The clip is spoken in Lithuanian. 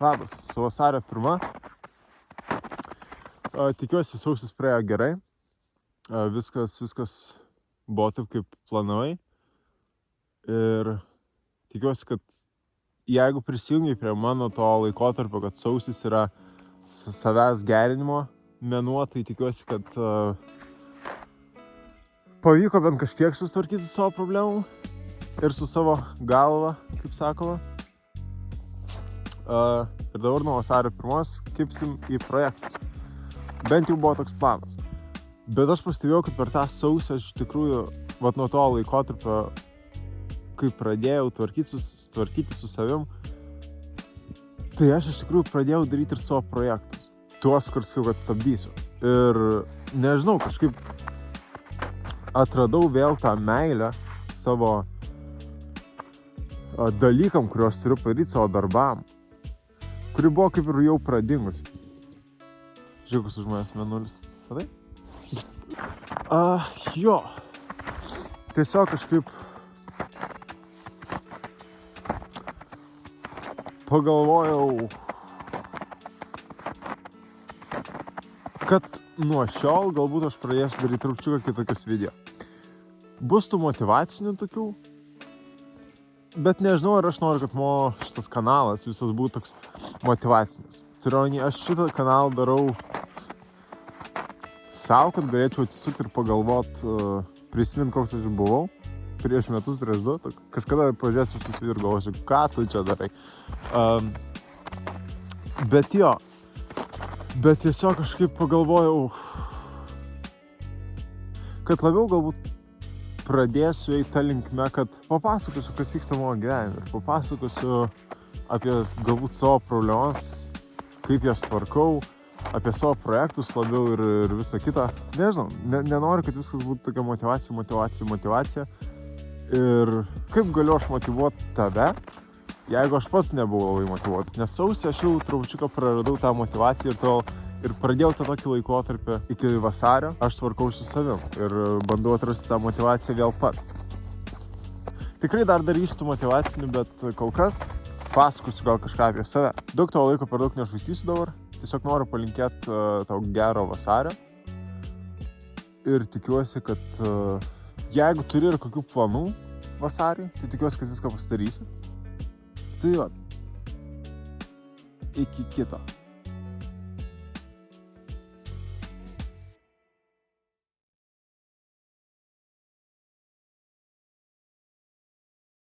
Labas, su vasario 1. Tikiuosi, sausis praėjo gerai. Viskas buvo taip, kaip planavai. Ir tikiuosi, kad jeigu prisijungiai prie mano to laikotarpio, kad sausis yra savęs gerinimo mėnuo, tai tikiuosi, kad pavyko bent kažkiek susitvarkyti su savo problemų ir su savo galva, kaip sakoma. Ir dabar nuo vasario 1 kibsim į projektus. Bent jau buvo toks planas. Bet aš pastebėjau, kad per tą sausį aš iš tikrųjų, nuo to laikotarpio, kai pradėjau tvarkyti su savim, tai aš iš tikrųjų pradėjau daryti ir savo projektus. Tuos, kur sakiau, kad stabdysiu. Ir nežinau, kažkaip atradau vėl tą meilę savo dalykam, kuriuos turiu padaryti, savo darbam, kuri buvo kaip ir jau pradingusi. Žiūrėkus už manęs mėnulis. Matai? Jo. Tiesiog kažkaip pagalvojau, kad nuo šiol galbūt aš pradėsiu daryti trupčiuką kitokius video. Bus tų motyvacinių tokių, bet nežinau, ar aš noriu, kad šitas kanalas visas būtų toks motyvacinis. Turiu, aš šitą kanalą darau savo, kad galėčiau atsisukti ir pagalvot, prisimint, koks aš buvau prieš metus, prieš 2. Kažkada pažiūrėsiu šitus video ir galvosiu, ką tu čia darai. Bet tiesiog kažkaip pagalvojau, kad labiau galbūt pradėsiu eiti tą linkme, kad papasakosiu, kas vyksta mano gyvenime. Ir papasakosiu apie galbūt savo problemas, kaip jas tvarkau, apie savo projektus labiau ir visą kitą. Nežinau, nenoriu, kad viskas būtų tokia motyvacija. Ir kaip galiu aš motyvuoti tave, jeigu aš pats nebuvau labai motyvuotas. Nes sausį aš jau trupučiuką praradau tą motyvaciją ir pradėjau tą tokį laikotarpį iki vasario. Aš tvarkau su savim ir bandau atrasti tą motyvaciją vėl pats. Tikrai dar darysiu tų motyvacinių, bet kol kas pasakosiu gal kažką apie save. Daug tavo laiko per daug nešvaistysiu dabar. Tiesiog noriu palinkėti tau gero vasario. Ir tikiuosi, kad jeigu turi ir kokių planų vasarį, tai tikiuosi, kad viską pasidarysi. Tai va, iki kito.